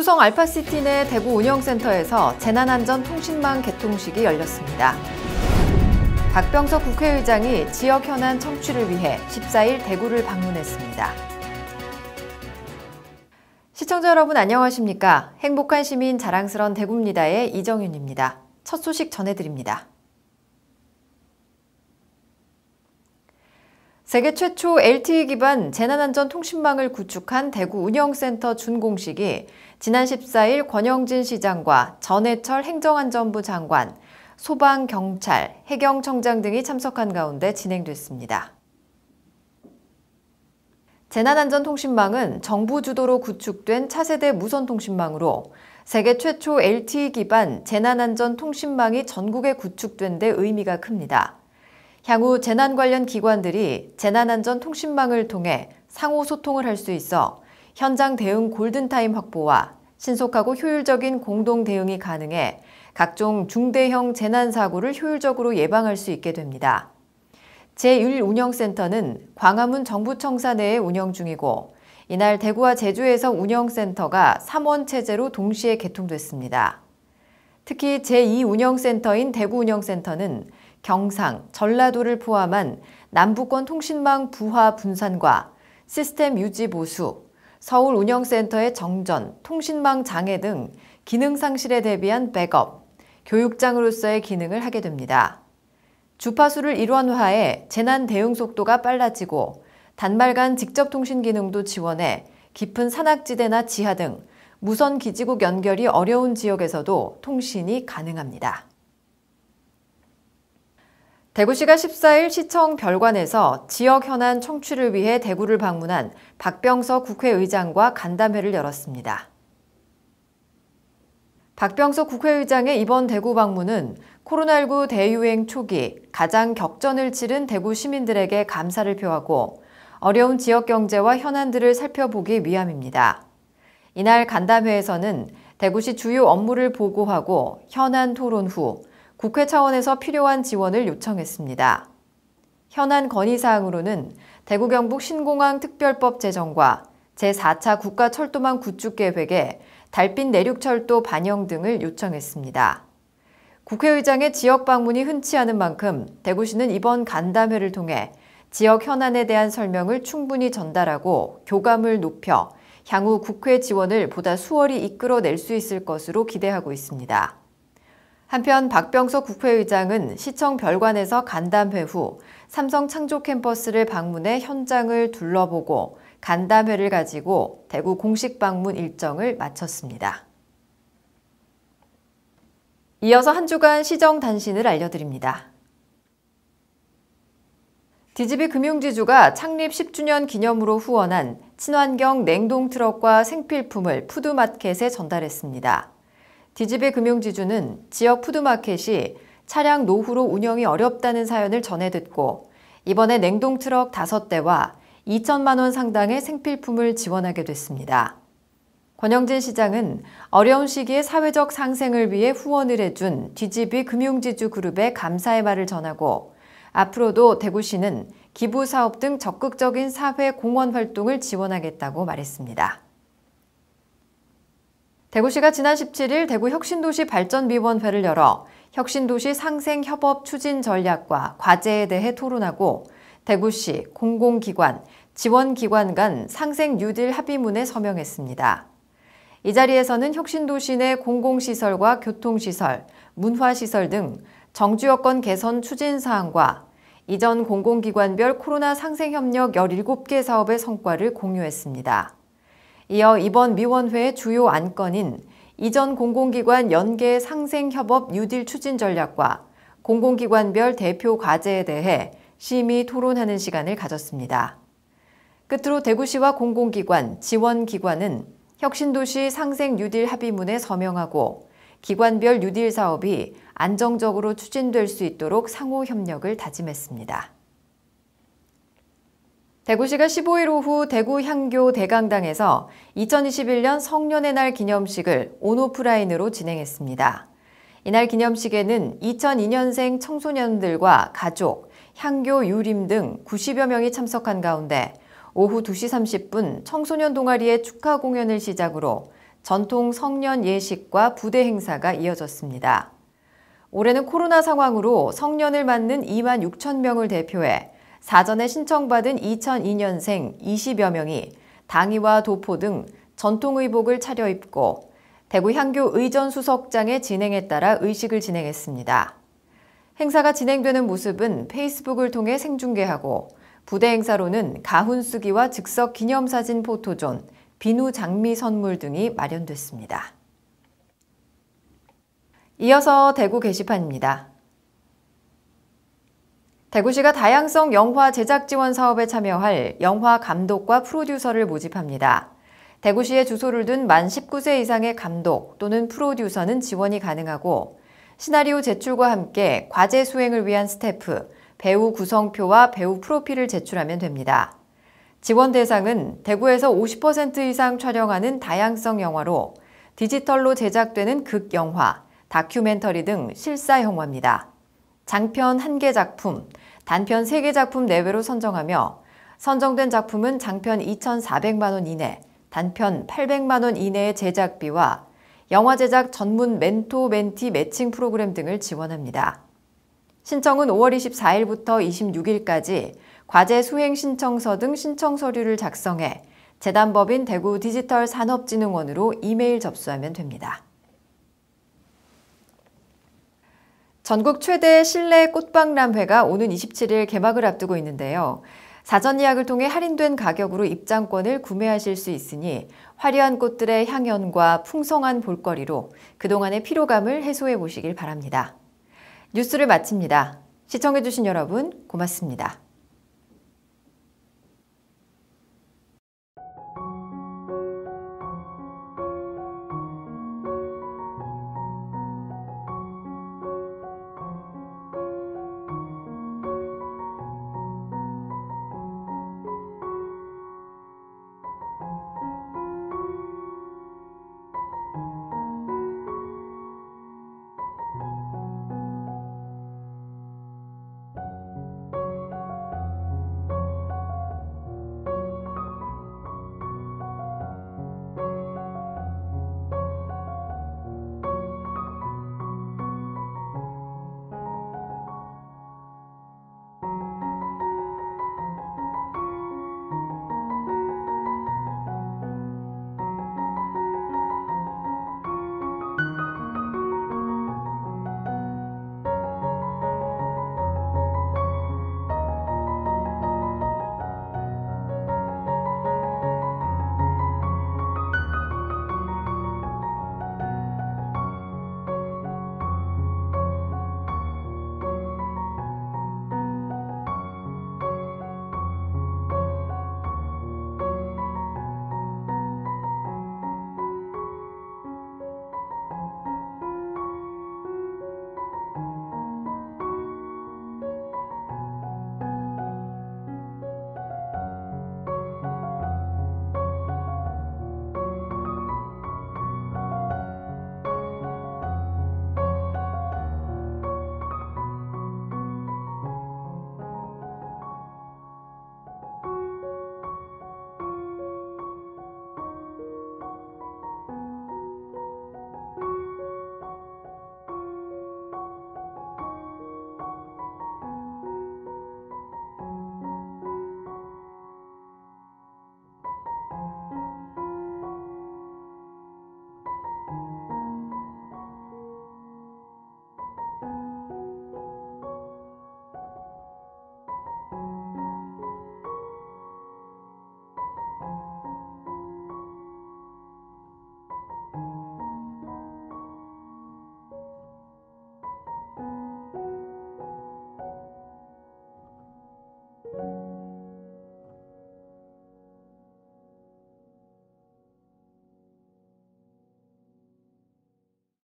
우수성 알파시티 내 대구 운영센터에서 재난안전통신망 개통식이 열렸습니다. 박병석 국회의장이 지역 현안 청취를 위해 14일 대구를 방문했습니다. 시청자 여러분 안녕하십니까? 행복한 시민 자랑스런 대구입니다의 이정윤입니다. 첫 소식 전해드립니다. 세계 최초 LTE 기반 재난안전통신망을 구축한 대구 운영센터 준공식이 지난 14일 권영진 시장과 전해철 행정안전부 장관, 소방, 경찰, 해경청장 등이 참석한 가운데 진행됐습니다. 재난안전통신망은 정부 주도로 구축된 차세대 무선통신망으로 세계 최초 LTE 기반 재난안전통신망이 전국에 구축된 데 의미가 큽니다. 향후 재난 관련 기관들이 재난안전통신망을 통해 상호 소통을 할 수 있어 현장 대응 골든타임 확보와 신속하고 효율적인 공동 대응이 가능해 각종 중대형 재난사고를 효율적으로 예방할 수 있게 됩니다. 제1운영센터는 광화문 정부청사 내에 운영 중이고 이날 대구와 제주에서 운영센터가 3원 체제로 동시에 개통됐습니다. 특히 제2운영센터인 대구운영센터는 경상, 전라도를 포함한 남부권 통신망 부하 분산과 시스템 유지 보수, 서울 운영센터의 정전, 통신망 장애 등 기능 상실에 대비한 백업, 교육장으로서의 기능을 하게 됩니다. 주파수를 일원화해 재난 대응 속도가 빨라지고 단말간 직접 통신 기능도 지원해 깊은 산악지대나 지하 등 무선 기지국 연결이 어려운 지역에서도 통신이 가능합니다. 대구시가 14일 시청 별관에서 지역 현안 청취를 위해 대구를 방문한 박병석 국회의장과 간담회를 열었습니다. 박병석 국회의장의 이번 대구 방문은 코로나19 대유행 초기 가장 격전을 치른 대구 시민들에게 감사를 표하고 어려운 지역 경제와 현안들을 살펴보기 위함입니다. 이날 간담회에서는 대구시 주요 업무를 보고하고 현안 토론 후 국회 차원에서 필요한 지원을 요청했습니다. 현안 건의사항으로는 대구 경북 신공항 특별법 제정과 제4차 국가철도망 구축 계획에 달빛 내륙철도 반영 등을 요청했습니다. 국회의장의 지역 방문이 흔치 않은 만큼 대구시는 이번 간담회를 통해 지역 현안에 대한 설명을 충분히 전달하고 교감을 높여 향후 국회 지원을 보다 수월히 이끌어낼 수 있을 것으로 기대하고 있습니다. 한편 박병석 국회의장은 시청 별관에서 간담회 후 삼성 창조 캠퍼스를 방문해 현장을 둘러보고 간담회를 가지고 대구 공식 방문 일정을 마쳤습니다. 이어서 한 주간 시정 단신을 알려드립니다. DGB 금융지주가 창립 10주년 기념으로 후원한 친환경 냉동 트럭과 생필품을 푸드마켓에 전달했습니다. DGB 금융지주는 지역 푸드마켓이 차량 노후로 운영이 어렵다는 사연을 전해 듣고 이번에 냉동 트럭 5대와 2천만 원 상당의 생필품을 지원하게 됐습니다. 권영진 시장은 어려운 시기에 사회적 상생을 위해 후원을 해준 DGB 금융지주 그룹에 감사의 말을 전하고 앞으로도 대구시는 기부 사업 등 적극적인 사회 공헌 활동을 지원하겠다고 말했습니다. 대구시가 지난 17일 대구 혁신도시 발전위원회를 열어 혁신도시 상생협업 추진 전략과 과제에 대해 토론하고 대구시, 공공기관, 지원기관 간 상생 뉴딜 합의문에 서명했습니다. 이 자리에서는 혁신도시 내 공공시설과 교통시설, 문화시설 등 정주여건 개선 추진 사항과 이전 공공기관별 코로나 상생협력 17개 사업의 성과를 공유했습니다. 이어 이번 위원회의 주요 안건인 이전 공공기관 연계 상생협업 뉴딜 추진 전략과 공공기관별 대표 과제에 대해 심의 토론하는 시간을 가졌습니다. 끝으로 대구시와 공공기관, 지원기관은 혁신도시 상생 뉴딜 합의문에 서명하고 기관별 뉴딜 사업이 안정적으로 추진될 수 있도록 상호 협력을 다짐했습니다. 대구시가 15일 오후 대구 향교 대강당에서 2021년 성년의 날 기념식을 온오프라인으로 진행했습니다. 이날 기념식에는 2002년생 청소년들과 가족, 향교 유림 등 90여 명이 참석한 가운데 오후 2시 30분 청소년 동아리의 축하 공연을 시작으로 전통 성년 예식과 부대 행사가 이어졌습니다. 올해는 코로나 상황으로 성년을 맞는 2만 6천 명을 대표해 사전에 신청받은 2002년생 20여 명이 당의와 도포 등 전통 의복을 차려입고 대구 향교 의전수석장의 진행에 따라 의식을 진행했습니다. 행사가 진행되는 모습은 페이스북을 통해 생중계하고 부대 행사로는 가훈 쓰기와 즉석 기념사진 포토존, 비누 장미 선물 등이 마련됐습니다. 이어서 대구 게시판입니다. 대구시가 다양성 영화 제작 지원 사업에 참여할 영화 감독과 프로듀서를 모집합니다. 대구시에 주소를 둔 만 19세 이상의 감독 또는 프로듀서는 지원이 가능하고 시나리오 제출과 함께 과제 수행을 위한 스태프, 배우 구성표와 배우 프로필을 제출하면 됩니다. 지원 대상은 대구에서 50% 이상 촬영하는 다양성 영화로 디지털로 제작되는 극영화, 다큐멘터리 등 실사 영화입니다. 장편 1개 작품, 단편 3개 작품 내외로 선정하며 선정된 작품은 장편 2,400만 원 이내, 단편 800만 원 이내의 제작비와 영화 제작 전문 멘토 멘티 매칭 프로그램 등을 지원합니다. 신청은 5월 24일부터 26일까지 과제 수행 신청서 등 신청 서류를 작성해 재단법인 대구 디지털 산업진흥원으로 이메일 접수하면 됩니다. 전국 최대 실내 꽃박람회가 오는 27일 개막을 앞두고 있는데요. 사전 예약을 통해 할인된 가격으로 입장권을 구매하실 수 있으니 화려한 꽃들의 향연과 풍성한 볼거리로 그동안의 피로감을 해소해 보시길 바랍니다. 뉴스를 마칩니다. 시청해주신 여러분 고맙습니다.